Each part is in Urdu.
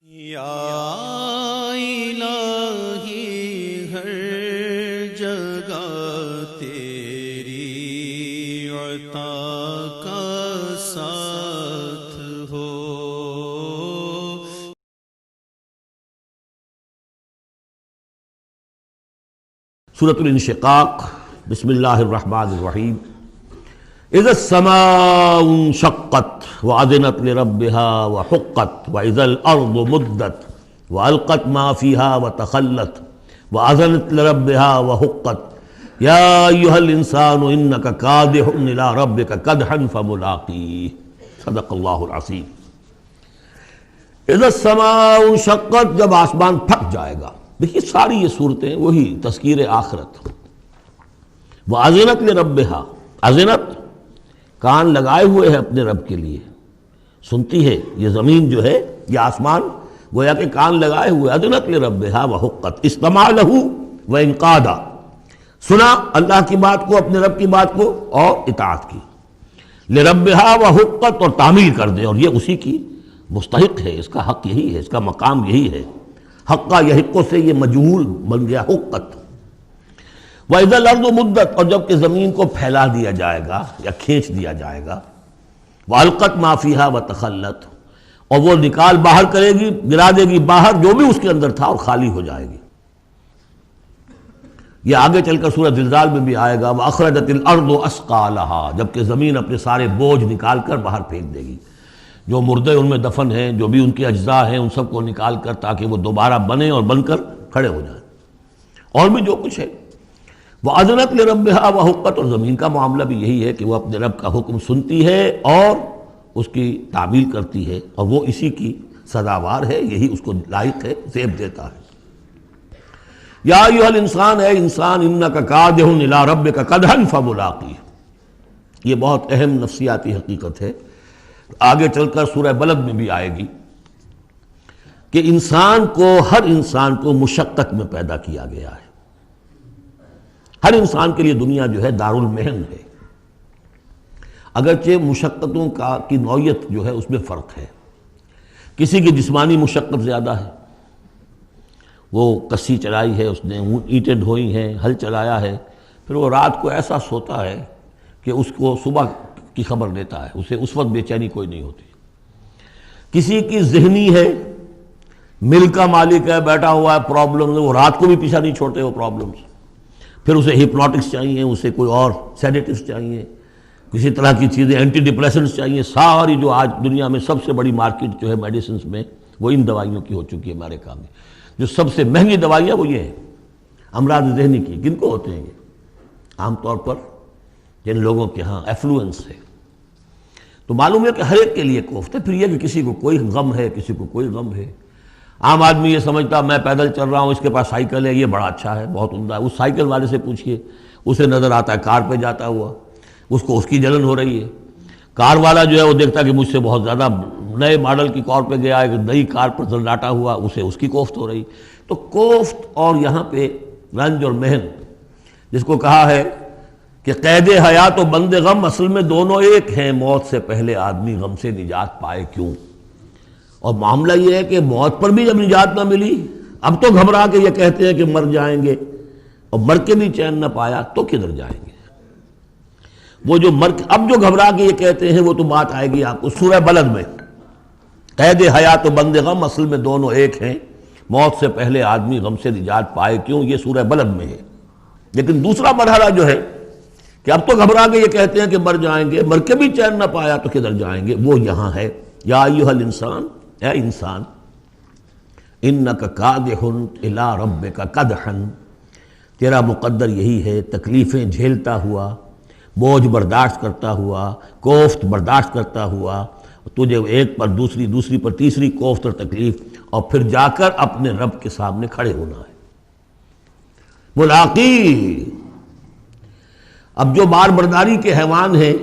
یا الہی ہر جگہ تیری عطا کا ساتھ ہو۔ سورۃ الانشقاق، بسم اللہ الرحمن الرحیم۔ اذا السماء انشقت وأذنت لربها وحقت وإذا الأرض مدت وألقت ما فيها وتخلت وأذنت لربها وحقت يا أيها الإنسان إنك كادح إلى ربك كدحا فملاقيه۔ صدق اللہ العظیم۔ اذا السماء انشقت، جب آسمان پھٹ جائے گا۔ دیکھیے ساری یہ صورتیں وہی تذکیر آخرت۔ وأذنت لربها، اذنت کان لگائے ہوئے ہیں اپنے رب کے لیے، سنتی ہے یہ زمین جو ہے، یہ آسمان گویا کہ کان لگائے ہوئے۔ اذنت لربها وحقت، استمع له وانقاد، سنا اللہ کی بات کو، اپنے رب کی بات کو، اور اطاعت کی۔ لربها وحقت، اور تعمیل کر دے، اور یہ اسی کی مستحق ہے، اس کا حق یہی ہے، اس کا مقام یہی ہے۔ حقا یحق سے یہ مجہول بن گیا، حقت۔ وَإِذَا الْأَرْضُ مُدَّتْ، اور جب کہ زمین کو پھیلا دیا جائے گا یا کھینچ دیا جائے گا۔ وَأَلْقَتْ مَا فِيهَا وَتَخَلَّتْ، اور وہ نکال باہر کرے گی، گرا دے گی باہر جو بھی اس کے اندر تھا، اور خالی ہو جائے گی۔ یہ آگے چل کر سورہ زلزال میں بھی آئے گا، وَأَخْرَجَتِ الْأَرْضُ أَثْقَالَهَا، جب کہ زمین اپنے سارے بوجھ نکال کر باہر پھینک دے گی، جو مردے ان میں دفن ہیں، جو بھی ان کے اجزاء ہیں، ان سب کو نکال کر، تاکہ وہ دوبارہ بنیں اور بن کر کھڑے ہو جائیں، اور بھی جو کچھ ہے۔ وَأَذْنَتْ لِرَبِّهَا وَحُقَّتْ، اور زمین کا معاملہ بھی یہی ہے کہ وہ اپنے رب کا حکم سنتی ہے اور اس کی تعمیل کرتی ہے، اور وہ اسی کی سزاوار ہے، یہی اس کو لائق ہے، زیب دیتا ہے۔ یا ایھا الانسان، اے انسان، انک کادح الی ربک کدحا فملاقیہ، یہ بہت اہم نفسیاتی حقیقت ہے، آگے چل کر سورہ بلد میں بھی آئے گی کہ انسان کو، ہر انسان کو مشقت میں پیدا کیا گیا ہے۔ ہر انسان کے لیے دنیا جو ہے دار المحن ہے، اگرچہ مشقتوں کی نوعیت جو ہے اس میں فرق ہے۔ کسی کی جسمانی مشقت زیادہ ہے، وہ کسی چلائی ہے، اس نے اینٹیں ڈھوئی ہیں، ہل چلایا ہے، پھر وہ رات کو ایسا سوتا ہے کہ اس کو صبح کی خبر دیتا ہے، اسے اس وقت بے چینی کوئی نہیں ہوتی۔ کسی کی ذہنی ہے، مل کا مالک ہے، بیٹھا ہوا ہے، پرابلم، وہ رات کو بھی پیچھا نہیں چھوڑتے وہ پرابلمس، پھر اسے ہپنوٹکس چاہیے، اسے کوئی اور سیڈیٹیوس چاہیے، کسی طرح کی چیزیں، اینٹی ڈپریسنٹس چاہیے۔ ساری جو آج دنیا میں سب سے بڑی مارکیٹ جو ہے میڈیسنس میں، وہ ان دوائیوں کی ہو چکی ہے امریکہ میں۔ جو سب سے مہنگی دوائیاں وہ یہ ہیں امراض ذہنی کی۔ کن کو ہوتے ہیں یہ؟ عام طور پر جن لوگوں کے ہاں ایفلوئنس ہے۔ تو معلوم ہے کہ ہر ایک کے لیے کوفت ہے۔ پھر یہ کہ کسی کو کوئی غم ہے، کسی کو کوئی غم ہے۔ عام آدمی یہ سمجھتا میں پیدل چل رہا ہوں، اس کے پاس سائیکل ہے، یہ بڑا اچھا ہے، بہت عمدہ ہے۔ اس سائیکل والے سے پوچھئے، اسے نظر آتا ہے کار پہ جاتا ہوا، اس کو اس کی جلن ہو رہی ہے۔ کار والا جو ہے وہ دیکھتا ہے کہ مجھ سے بہت زیادہ نئے ماڈل کی کار پہ گیا ہے، نئی کار پر زلزلاتا ہوا، اسے اس کی کوفت ہو رہی۔ تو کوفت اور یہاں پہ رنج اور محن، جس کو کہا ہے کہ قید حیات و بند غم، اصل میں دونوں ایک ہیں۔ موت سے پہلے آدمی غم سے نجات پائے کیوں؟ اور معاملہ یہ ہے کہ موت پر بھی جب نجات نہ ملی، اب تو گھبرا کے یہ کہتے ہیں کہ مر جائیں گے، اور مر کے بھی چین نہ پایا تو کدھر جائیں گے؟ وہ جو اب جو گھبرا کے یہ کہتے ہیں، وہ تو بات آئے گی آپ کو سورہ بلد میں۔ قید حیات و بند غم، اصل میں دونوں ایک ہیں، موت سے پہلے آدمی غم سے نجات پائے کیوں، یہ سورہ بلد میں ہے۔ لیکن دوسرا مرحلہ جو ہے کہ اب تو گھبرا کے یہ کہتے ہیں کہ مر جائیں گے، مر کے بھی چین نہ پایا تو کدھر جائیں گے، وہ یہاں ہے۔ یا ایھا الانسان، اے انسان، انک کادح الی ربک کدحا، تیرا مقدر یہی ہے، تکلیفیں جھیلتا ہوا، بوجھ برداشت کرتا ہوا، کوفت برداشت کرتا ہوا، تجھے ایک پر دوسری، دوسری پر تیسری کوفت اور تکلیف، اور پھر جا کر اپنے رب کے سامنے کھڑے ہونا ہے۔ ملاقی، اب جو بار برداری کے حیوان ہیں،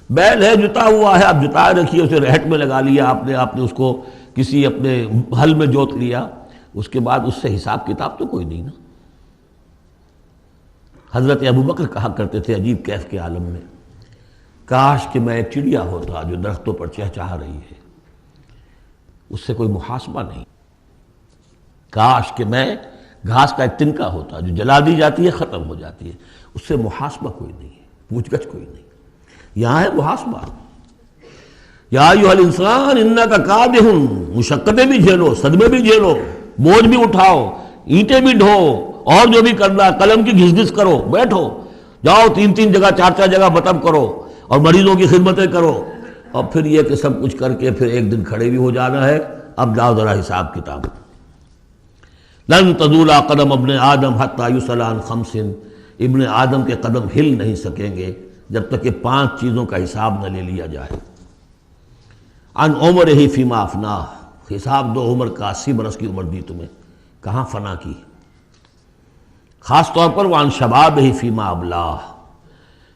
بیل ہے جتا ہوا ہے، اب جتائے رکھیے، اسے رہٹ میں لگا لیا آپ نے اس کو کسی اپنے ہل میں جوت لیا، اس کے بعد اس سے حساب کتاب تو کوئی نہیں نا۔ حضرت ابوبکر کہا کرتے تھے عجیب کیف کے عالم میں، کاش کہ میں ایک چڑیا ہوتا جو درختوں پر چہچہا رہی ہے، اس سے کوئی محاسبہ نہیں۔ کاش کہ میں گھاس کا ایک تنکا ہوتا جو جلا دی جاتی ہے ختم ہو جاتی ہے، اس سے محاسبہ کوئی نہیں ہے، پوچھ گچھ کوئی نہیں۔ یہاں ہے محاسبہ، یا ایھا الانسان انک کادح، مشقتیں بھی جھیلو، صدمے بھی جھیلو، بوجھ بھی اٹھاؤ، اینٹیں بھی ڈھو، اور جو بھی کرنا قلم کی گھس گھس کرو، بیٹھو، جاؤ 3 جگہ 4 جگہ مطلب کرو اور مریضوں کی خدمتیں کرو، اور پھر یہ کہ سب کچھ کر کے پھر ایک دن کھڑے بھی ہو جانا ہے۔ اب جاؤ ذرا حساب کتاب۔ لن تزول قدم ابن آدم حتی یسأل عن 5، ابن آدم کے قدم ہل نہیں سکیں گے جب تک کہ 5 چیزوں کا حساب نہ لے لیا جائے۔ عن عمرہ فیما افناہ، حساب دو عمر کا، 80 برس کی عمر دی تمہیں، کہاں فنا کی؟ خاص طور پر وعن شبابہ فیما ابلاہ،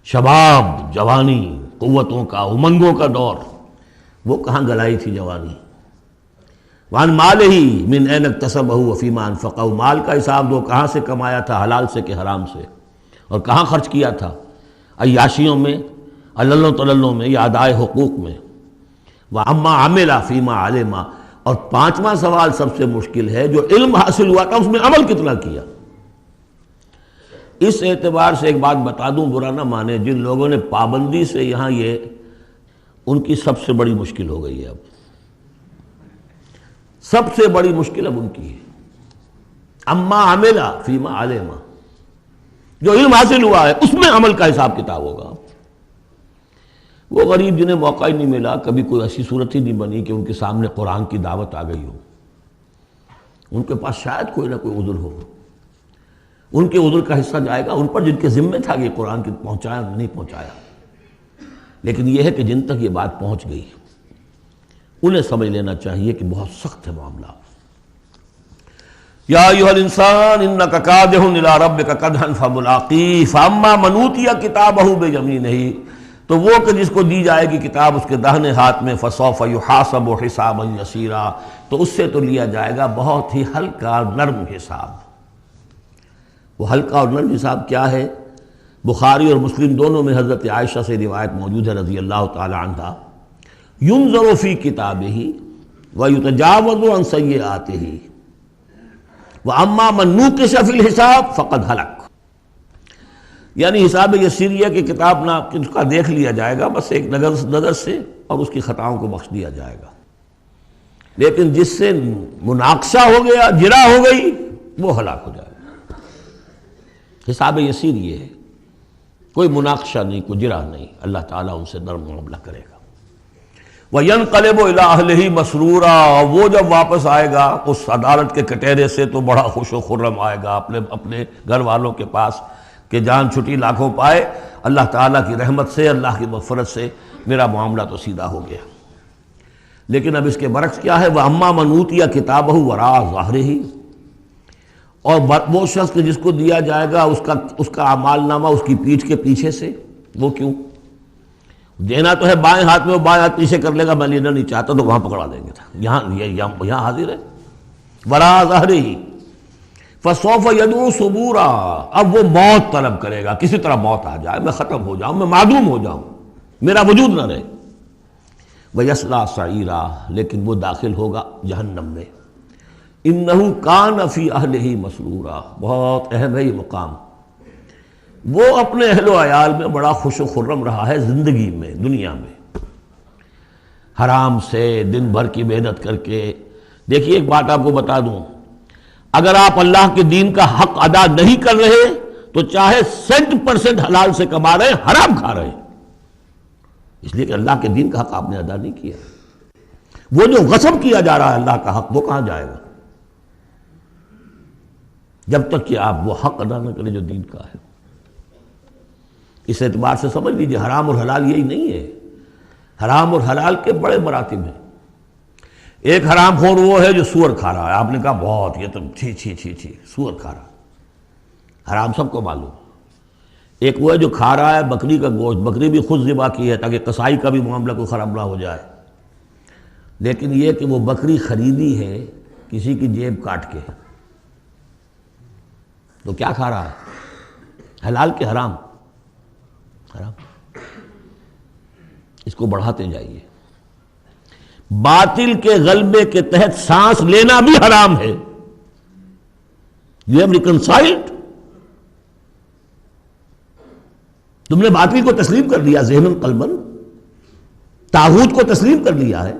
شباب، جوانی، قوتوں کا، امنگوں کا دور، وہ کہاں گلائی تھی جوانی؟ وعن مالہ من این اکتسبہ وفیما انفقہ، مال کا حساب دو، کہاں سے کمایا تھا، حلال سے کہ حرام سے، اور کہاں خرچ کیا تھا، عیاشیوں میں، عللوں تللوں میں، یا ادائے حقوق میں۔ وَأَمَّا عَمِلَ فِيمَا عَلِمَ، اور 5واں سوال سب سے مشکل ہے، جو علم حاصل ہوا تھا اس میں عمل کتنا کیا۔ اس اعتبار سے ایک بات بتا دوں، برا نہ مانے، جن لوگوں نے پابندی سے یہاں، یہ ان کی سب سے بڑی مشکل ہو گئی ہے، اب سب سے بڑی مشکل اب ان کی ہے۔ اما عمل فیما علم، جو علم حاصل ہوا ہے اس میں عمل کا حساب کتاب ہوگا۔ وہ غریب جنہیں موقع ہی نہیں ملا، کبھی کوئی ایسی صورت ہی نہیں بنی کہ ان کے سامنے قرآن کی دعوت آ گئی ہو، ان کے پاس شاید کوئی نہ کوئی عذر ہو، ان کے عذر کا حصہ جائے گا ان پر جن کے ذمے تھا کہ قرآن کی پہنچایا نہیں پہنچایا۔ لیکن یہ ہے کہ جن تک یہ بات پہنچ گئی انہیں سمجھ لینا چاہیے کہ بہت سخت ہے معاملہ۔ یا ایھا الانسان انک کادح الی ربک کدحا فملاقیہ فاما من اوتی کتابہ بیمینہ، تو وہ کہ جس کو دی جائے گی کتاب اس کے داہنے ہاتھ میں، فسوف یحاسب حسابا یسیرا، تو اس سے تو لیا جائے گا بہت ہی ہلکا نرم حساب۔ وہ ہلکا اور نرم حساب کیا ہے؟ بخاری اور مسلم دونوں میں حضرت عائشہ سے روایت موجود ہے رضی اللہ تعالی عنہا، ینظر فی کتابہ ویتجاوز عن سیئاتہ واما من نوقش فی الحساب فقد ہلک، یعنی حساب یسیریہ کی کتاب نہ اس کا دیکھ لیا جائے گا بس ایک نظر سے، اور اس کی خطاؤں کو بخش دیا جائے گا، لیکن جس سے مناقشہ ہو گیا، جرا ہو گئی، وہ ہلاک ہو جائے گا۔ حساب یسیر یہ ہے، کوئی مناقشہ نہیں، کوئی جرا نہیں، اللہ تعالیٰ ان سے نرم معاملہ کرے گا۔ وَيَنْقَلِبُ إِلَىٰ أَهْلِهِ مَسْرُورًا، وہ جب واپس آئے گا اس عدالت کے کٹہرے سے تو بڑا خوش و خرم آئے گا اپنے گھر والوں کے پاس کہ جان چھٹی لاکھوں پائے، اللہ تعالیٰ کی رحمت سے، اللہ کی مغفرت سے میرا معاملہ تو سیدھا ہو گیا۔ لیکن اب اس کے برعکس کیا ہے؟ وَأَمَّا مَنْ أُوتِيَ كِتَابَهُ وَرَاءَ ظَهْرِهِ، اور وہ شخص کہ جس کو دیا جائے گا اس کا اعمال نامہ اس کی پیٹھ کے پیچھے سے، وہ کیوں؟ دینا تو ہے بائیں ہاتھ میں، وہ بائیں ہاتھ پیچھے کر لے گا، میں لینا نہیں چاہتا تو وہاں پکڑا دیں گے، یہاں حاضر ہے، وَرَاءَ ظَهْرِهِ فَسَوْفَ يَدْعُو ثُبُورًا، اب وہ موت طلب کرے گا، کسی طرح موت آ جائے، میں ختم ہو جاؤں، میں معدوم ہو جاؤں، میرا وجود نہ رہے۔ وَيَصْلَىٰ سَعِيرًا، لیکن وہ داخل ہوگا جہنم میں۔ إِنَّهُ كَانَ فِي أَهْلِهِ مَسْرُورًا، بہت اہم ہے یہ مقام۔ وہ اپنے اہل و عیال میں بڑا خوش و خرم رہا ہے زندگی میں، دنیا میں، حرام سے دن بھر کی محنت کر کے۔ دیکھیے ایک بات آپ کو بتا دوں، اگر آپ اللہ کے دین کا حق ادا نہیں کر رہے تو چاہے 100% حلال سے کما رہے ہیں، حرام کھا رہے ہیں، اس لیے کہ اللہ کے دین کا حق آپ نے ادا نہیں کیا۔ وہ جو غصب کیا جا رہا ہے اللہ کا حق، وہ کہاں جائے گا جب تک کہ آپ وہ حق ادا نہ کریں جو دین کا ہے۔ اس اعتبار سے سمجھ لیجیے حرام اور حلال یہی نہیں ہے، حرام اور حلال کے بڑے مراتب ہیں۔ ایک حرام خور وہ ہے جو سور کھا رہا ہے، آپ نے کہا بہت، یہ تو چھی چھی چھی چھی سور کھا رہا ہے، حرام سب کو معلوم۔ ایک وہ ہے جو کھا رہا ہے بکری کا گوشت، بکری بھی خود ذبح کی ہے تاکہ قصائی کا بھی معاملہ کوئی خراب نہ ہو جائے، لیکن یہ کہ وہ بکری خریدی ہے کسی کی جیب کاٹ کے، تو کیا کھا رہا ہے؟ حلال کے حرام؟ حرام۔ اس کو بڑھاتے جائیے۔ باطل کے غلبے کے تحت سانس لینا بھی حرام ہے. You have reconciled. تم نے باطل کو تسلیم کر لیا ذہناً قلباً، طاغوت کو تسلیم کر لیا ہے.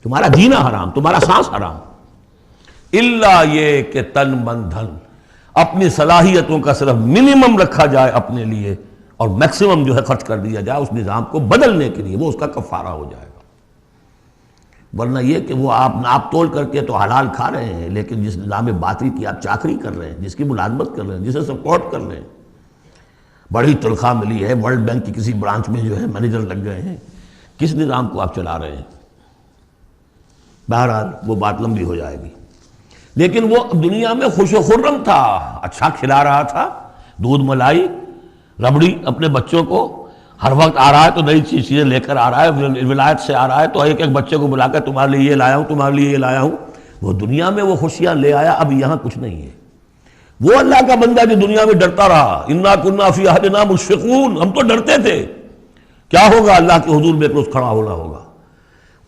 تمہارا جینا حرام، تمہارا سانس حرام. الا یہ کہ تن من دھن، اپنی صلاحیتوں کا صرف منیمم رکھا جائے اپنے لیے اور میکسیمم جو ہے خرچ کر دیا جائے اس نظام کو بدلنے کے لیے، وہ اس کا کفارہ ہو جائے گا. ورنہ یہ کہ وہ آپ ناپ تول کر کے تو حلال کھا رہے ہیں، لیکن جس نظام باطل کی آپ چاکری کر رہے ہیں، جس کی ملازمت کر رہے ہیں، جسے سپورٹ کر رہے ہیں، بڑی تنخواہ ملی ہے، ورلڈ بینک کی کسی برانچ میں جو ہے مینیجر لگ گئے ہیں، کس نظام کو آپ چلا رہے ہیں؟ بہرحال وہ بات لمبی ہو جائے گی. لیکن وہ دنیا میں خوش و خرم تھا، اچھا کھلا رہا تھا، دودھ ملائی ربڑی اپنے بچوں کو، ہر وقت آ رہا ہے تو نئی چیزیں لے کر آ رہا ہے، ولایت سے آ رہا ہے تو ایک ایک بچے کو بلا کر تمہارے لیے یہ لایا ہوں، تمہارے لیے یہ لایا ہوں. وہ دنیا میں وہ خوشیاں لے آیا، اب یہاں کچھ نہیں ہے. وہ اللہ کا بندہ جو دنیا میں ڈرتا رہا، انا کنا فی احدنا مشفقون، ہم تو ڈرتے تھے کیا ہوگا، اللہ کے حضور میں روز کھڑا ہونا ہوگا.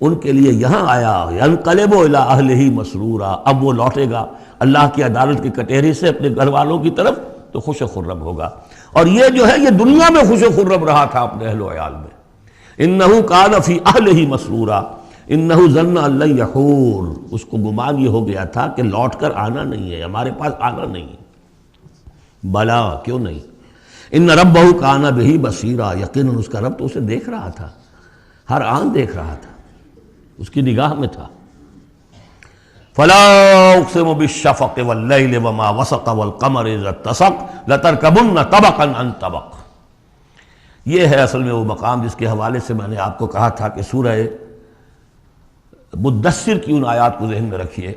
ان کے لیے یہاں آیا ینقلب الی اہلہ مسرورا، اب وہ لوٹے گا اللہ کی عدالت کی کٹہری سے اپنے گھر والوں کی طرف تو خوش و خرم ہوگا. اور یہ جو ہے یہ دنیا میں خوش و خرم رہا تھا اپنے اہل و عیال میں. انہ کان فی اہلہ مسرورا انہ ظن ان لن یحور، اس کو گمان یہ ہو گیا تھا کہ لوٹ کر آنا نہیں ہے، ہمارے پاس آنا نہیں ہے. بلا، کیوں نہیں؟ ان ربہ کان بہ بصیرا، یقیناً اس کا رب تو اسے دیکھ رہا تھا، ہر آن دیکھ رہا تھا، اس کی نگاہ میں تھا. فلا اقسم بالشفق واللیل وما وسق والقمر اذا اتسق لترکبن طبقا عن طبق. یہ ہے اصل میں وہ مقام جس کے حوالے سے میں نے آپ کو کہا تھا کہ سورہ مدثر کی ان آیات کو ذہن میں رکھیے.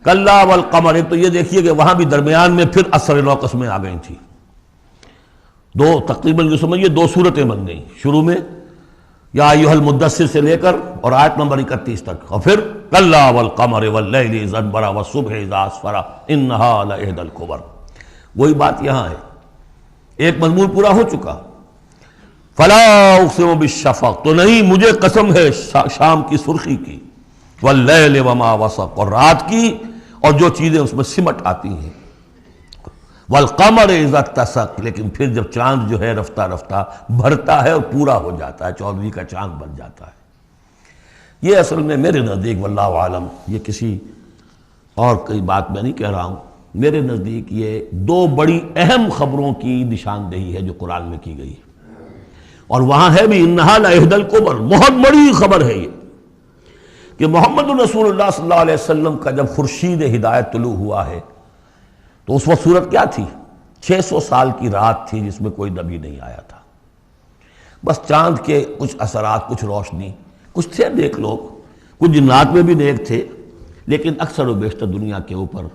کلا والقمر، ایک تو یہ دیکھیے کہ وہاں بھی درمیان میں پھر اثر نو قسمیں آ گئی تھیں، دو تقریباً جو سمجھیے دو صورتیں بن گئیں. شروع میں یا ایھا المدثر سے لے کر اور آیت نمبر 31 تک، اور پھر کلا والقمر واللیل اذا ادبر والصبح اذا اسفر انھا لإحدی الکبر. وہی بات یہاں ہے، ایک مضمون پورا ہو چکا. فلا اقسم بالشفق، تو نہیں مجھے قسم ہے شام کی سرخی کی، واللیل وما وسق، اور رات کی اور جو چیزیں اس میں سمٹ آتی ہیں، والقمر اذا اتسق، لیکن پھر جب چاند جو ہے رفتہ رفتہ بھرتا ہے اور پورا ہو جاتا ہے، 14ویں کا چاند بن جاتا ہے. یہ اصل میں میرے نزدیک واللہ عالم، یہ کسی اور کوئی بات میں نہیں کہہ رہا ہوں، میرے نزدیک یہ دو بڑی اہم خبروں کی نشاندہی ہے جو قرآن میں کی گئی ہے. اور وہاں ہے بھی انہا لإحدی الکبر، بہت بڑی خبر ہے یہ کہ محمد رسول اللہ صلی اللہ علیہ وسلم کا جب خورشید ہدایت طلوع ہوا ہے تو اس وقت صورت کیا تھی؟ 600 سال کی رات تھی جس میں کوئی نبی نہیں آیا تھا. بس چاند کے کچھ اثرات، کچھ روشنی، کچھ تھے نیک لوگ، کچھ جنات میں بھی نیک تھے، لیکن اکثر و بیشتر دنیا کے اوپر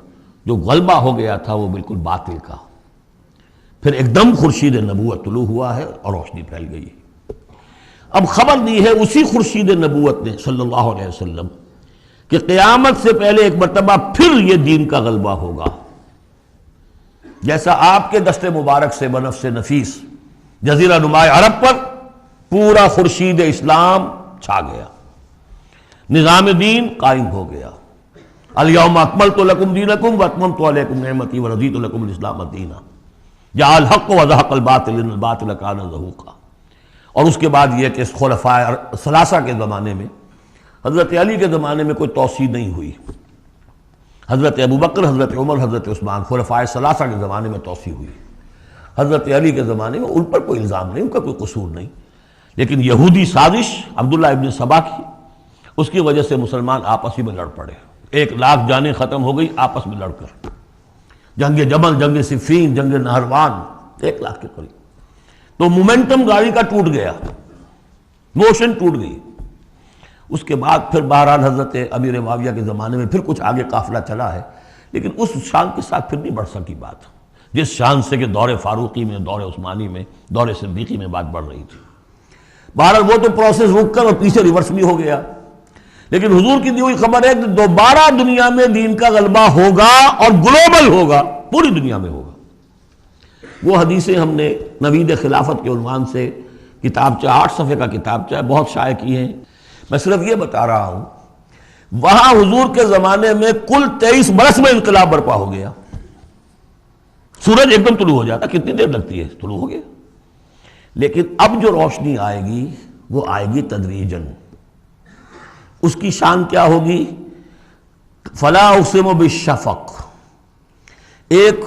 جو غلبہ ہو گیا تھا وہ بالکل باطل کا. پھر ایک دم خورشید نبوت طلوع ہوا ہے اور روشنی پھیل گئی ہے. اب خبر دی ہے اسی خورشید نبوت نے صلی اللہ علیہ وسلم کہ قیامت سے پہلے ایک مرتبہ پھر یہ دین کا غلبہ ہوگا. جیسا آپ کے دست مبارک سے بنفس نفیس جزیرہ نماء عرب پر پورا خورشید اسلام چھا گیا، نظام دین قائم ہو گیا. الیوم اکملت لکم دینکم واتممت علیکم نعمتی ورضیت لکم الاسلام دینا، جاء الحق وزہق الباطل ان الباطل کان زہوقا. اور اس کے بعد یہ کہ خلفاء ثلاثہ کے زمانے میں، حضرت علی کے زمانے میں کوئی توسیع نہیں ہوئی، حضرت ابوبکر، حضرت عمر، حضرت عثمان، خلفاء ثلاثہ کے زمانے میں توسیع ہوئی. حضرت علی کے زمانے میں ان پر کوئی الزام نہیں، ان کا کوئی قصور نہیں، لیکن یہودی سازش عبداللہ ابن سبا کی، اس کی وجہ سے مسلمان آپس ہی میں لڑ پڑے. 1,00,000 جانیں ختم ہو گئی آپس میں لڑ کر. جنگ جمل، جنگ صفین، جنگ نہروان، 1,00,000 کے قریب. تو مومنٹم گاڑی کا ٹوٹ گیا، موشن ٹوٹ گئی. اس کے بعد پھر بہرحال حضرت امیر معاویہ کے زمانے میں پھر کچھ آگے قافلہ چلا ہے، لیکن اس شان کے ساتھ پھر نہیں بڑھ سکی بات، جس شان سے کہ دور فاروقی میں، دور عثمانی میں، دور صدیقی میں بات بڑھ رہی تھی. بہرحال وہ تو پروسیس رک کر اور پیچھے ریورس بھی ہو گیا. لیکن حضور کی دی ہوئی خبر ہے کہ دوبارہ دنیا میں دین کا غلبہ ہوگا اور گلوبل ہوگا، پوری دنیا میں ہوگا. وہ حدیثیں ہم نے نوید خلافت کے عنوان سے کتابچہ 8 صفحے کا کتابچہ بہت شائع کی ہیں. میں صرف یہ بتا رہا ہوں وہاں حضور کے زمانے میں کل 23 برس میں انقلاب برپا ہو گیا. سورج ایک دم طلوع ہو جاتا، کتنی دیر لگتی ہے، طلوع ہو گیا. لیکن اب جو روشنی آئے گی وہ آئے گی تدریجاً. اس کی شان کیا ہوگی؟ فلا اقسم بالشفق. ایک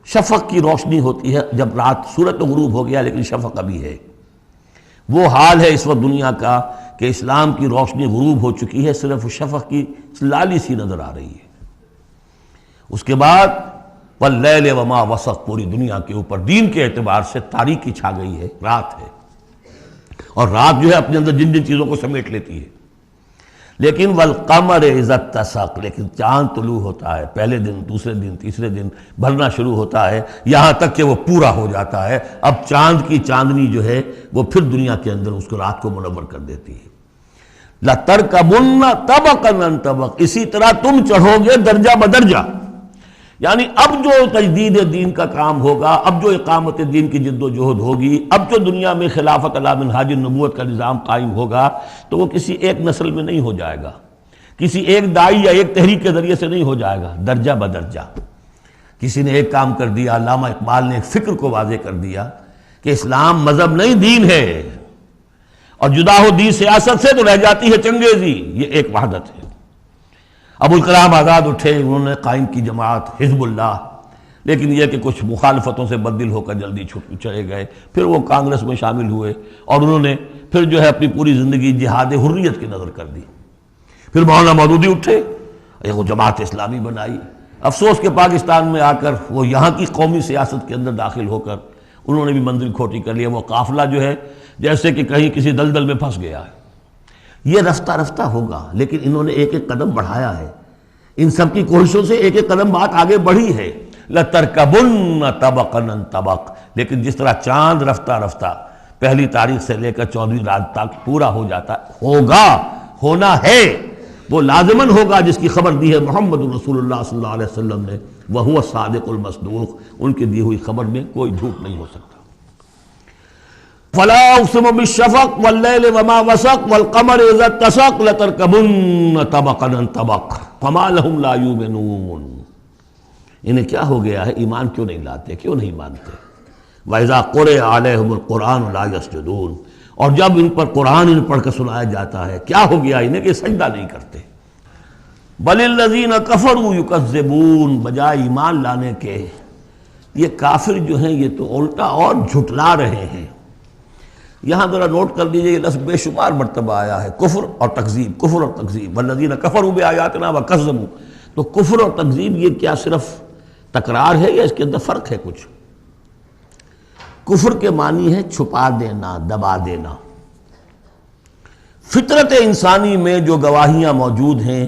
شفق کی روشنی ہوتی ہے جب رات، سورج تو غروب ہو گیا لیکن شفق ابھی ہے. وہ حال ہے اس وقت دنیا کا کہ اسلام کی روشنی غروب ہو چکی ہے، صرف شفق کی لالی سی نظر آ رہی ہے. اس کے بعد واللیل وما وسق، پوری دنیا کے اوپر دین کے اعتبار سے تاریکی چھا گئی ہے، رات ہے. اور رات جو ہے اپنے اندر جن جن چیزوں کو سمیٹ لیتی ہے. لیکن والقمر اذا اتسق، لیکن چاند طلوع ہوتا ہے، پہلے دن، دوسرے دن، تیسرے دن بھرنا شروع ہوتا ہے یہاں تک کہ وہ پورا ہو جاتا ہے. اب چاند کی چاندنی جو ہے وہ پھر دنیا کے اندر اس کو رات کو منور کر دیتی ہے. لَتَرْكَبُنَّ طَبَقًا عَنْ طَبَقٍ، اسی طرح تم چڑھو گے درجہ بدرجہ. یعنی اب جو تجدید دین کا کام ہوگا، اب جو اقامت دین کی جد و جہد ہوگی، اب جو دنیا میں خلافت علی منہاج النبوت کا نظام قائم ہوگا تو وہ کسی ایک نسل میں نہیں ہو جائے گا، کسی ایک دائی یا ایک تحریک کے ذریعے سے نہیں ہو جائے گا، درجہ بدرجہ. کسی نے ایک کام کر دیا، علامہ اقبال نے ایک فکر کو واضح کر دیا کہ اسلام مذہب نہیں دین ہے، اور جدا ہو دین سیاست سے تو رہ جاتی ہے چنگیزی. یہ ایک وحدت ہے. ابوالکلام آزاد اٹھے، انہوں نے قائم کی جماعت حزب اللہ، لیکن یہ کہ کچھ مخالفتوں سے بددل ہو کر جلدی چلے گئے. پھر وہ کانگریس میں شامل ہوئے اور انہوں نے پھر جو ہے اپنی پوری زندگی جہاد حریت کی نظر کر دی. پھر مولانا مودودی اٹھے، وہ جماعت اسلامی بنائی. افسوس کہ پاکستان میں آ کر وہ یہاں کی قومی سیاست کے اندر داخل ہو کر انہوں نے بھی منزل کھوٹی کر لیا. وہ قافلہ جو ہے جیسے کہ کہیں کسی دلدل میں پھنس گیا ہے. یہ رفتہ رفتہ ہوگا، لیکن انہوں نے ایک ایک قدم بڑھایا ہے. ان سب کی کوششوں سے ایک ایک قدم بات آگے بڑھی ہے. لَتَرْكَبُنَّ طَبَقًا عَنْ طَبَقٍ، لیکن جس طرح چاند رفتہ رفتہ پہلی تاریخ سے لے کر 14ویں رات تک پورا ہو جاتا ہوگا، ہونا ہے، وہ لازماً ہوگا جس کی خبر دی ہے محمد رسول اللہ صلی اللہ علیہ وسلم نے. وَهُوَ الصَّادِقُ الْمَصْدُوقُ، ان کی دی ہوئی خبر میں کوئی جھوٹ نہیں ہو سکتا. فَلَا أُقْسِمُ بِالشَّفَقِ وَاللَّيْلِ وَمَا وَسَقَ وَالْقَمَرِ إِذَا اتَّسَقَ لَتَرْكَبُنَّ طَبَقًا عَنْ طَبَقٍ فَمَا لَهُمْ لَا يُؤْمِنُونَ. انہیں کیا ہو گیا ہے، ایمان کیوں نہیں لاتے، کیوں نہیں مانتے؟ وَإِذَا قُرِئَ عَلَيْهِمُ الْقُرْآنُ لَا يَسْجُدُونَ، اور جب ان پر قرآن ان پڑھ کر سنایا جاتا ہے کیا ہو گیا انہیں کہ سجدہ نہیں کرتے. بَلِ الَّذِينَ كَفَرُوا يُكَذِّبُونَ، بجائے ایمان لانے کے یہ کافر جو ہیں یہ تو الٹا اور جھٹلا رہے ہیں. یہاں ذرا نوٹ کر دیجئے، یہ لفظ بے شمار مرتبہ آیا ہے، کفر اور تکذیب، کفر اور تکذیب. والذین کفروا بآیاتنا وکذبوا، تو کفر اور تکذیب یہ کیا صرف تکرار ہے یا اس کے اندر فرق ہے کچھ؟ کفر کے معنی ہے چھپا دینا، دبا دینا. فطرت انسانی میں جو گواہیاں موجود ہیں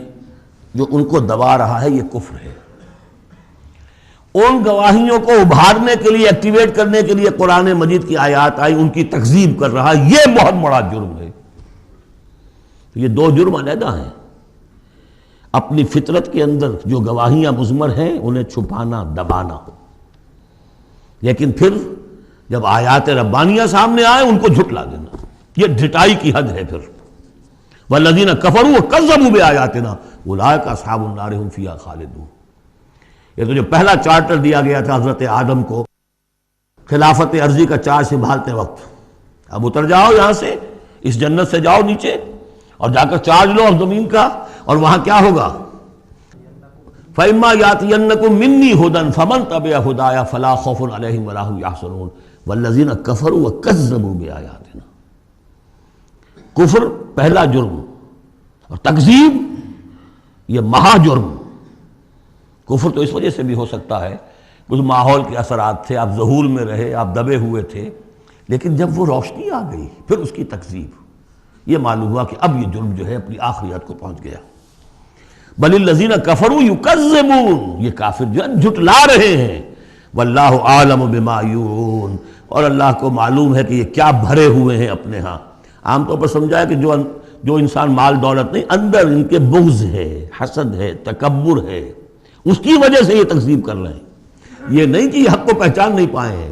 جو ان کو دبا رہا ہے یہ کفر ہے. ان گواہیوں کو ابھارنے کے لیے، ایکٹیویٹ کرنے کے لیے قرآن مجید کی آیات آئی، ان کی تکذیب کر رہا، یہ بہت بڑا جرم ہے. یہ دو جرم علیحدہ ہیں. اپنی فطرت کے اندر جو گواہیاں مضمر ہیں انہیں چھپانا، دبانا، لیکن پھر جب آیات ربانیہ سامنے آئے ان کو جھٹلا دینا، یہ ڈھٹائی کی حد ہے. پھر والذین کفروا وکذبوا بآیاتنا اولئک اصحاب النار هم فیہا خالدون. یہ تو جو پہلا چارٹر دیا گیا تھا حضرت آدم کو خلافت عرضی کا چارج سنبھالتے وقت، اب اتر جاؤ یہاں سے، اس جنت سے جاؤ نیچے اور جا کر چارج لو اب زمین کا، اور وہاں کیا ہوگا؟ فَإِمَّا يَأْتِيَنَّكُم مِّنِّي هُدًى فَمَن تَبِعَ هُدَايَ فَلَا خَوْفٌ عَلَيْهِمْ وَلَا هُمْ يَحْزَنُونَ وَالَّذِينَ كَفَرُوا وَكَذَّبُوا بِآيَاتِنَا. کفر پہلا جرم اور تکذیب یہ مہا جرم. کفر تو اس وجہ سے بھی ہو سکتا ہے کچھ ماحول کے اثرات تھے، آپ ظہور میں رہے، آپ دبے ہوئے تھے، لیکن جب وہ روشنی آ گئی پھر اس کی تکذیب، یہ معلوم ہوا کہ اب یہ جرم جو ہے اپنی آخری حد کو پہنچ گیا. بل الذین کفروا یکذبون، یہ کافر جو ہے جھٹلا رہے ہیں. واللہ عالم بما یورون، اور اللہ کو معلوم ہے کہ یہ کیا بھرے ہوئے ہیں اپنے ہاں. عام طور پر سمجھا ہے کہ جو انسان مال دولت نہیں، اندر ان کے بغض ہے، حسد ہے، تکبر ہے، اس کی وجہ سے یہ تکذیب کر رہے ہیں. یہ نہیں کہ یہ حق کو پہچان نہیں پائے ہیں،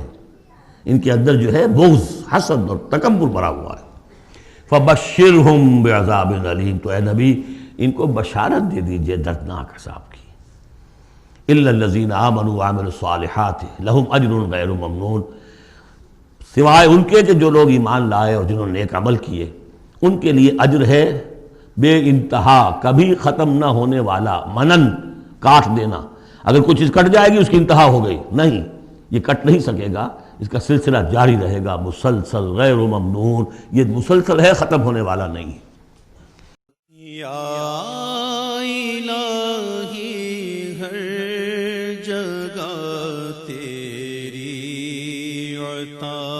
ان کے اندر جو ہے بغض، حسد اور تکبر بھرا ہوا ہے. فبشرہم بعذاب علیم، تو اے نبی ان کو بشارت دے دیجئے دردناک عذاب کی۔ الا الذین آمنوا وعملوا الصالحات لہم اجر غیر ممنون، سوائے ان کے کہ جو لوگ ایمان لائے اور جنہوں نے نیک عمل کیے، ان کے لیے اجر ہے بے انتہا، کبھی ختم نہ ہونے والا، منن کاٹ دینا، اگر کوئی چیز کٹ جائے گی اس کی انتہا ہو گئی، نہیں، یہ کٹ نہیں سکے گا، اس کا سلسلہ جاری رہے گا، مسلسل غیر ممنون، یہ مسلسل ہے، ختم ہونے والا نہیں۔ یا الہی ہر جگہ تیری عطا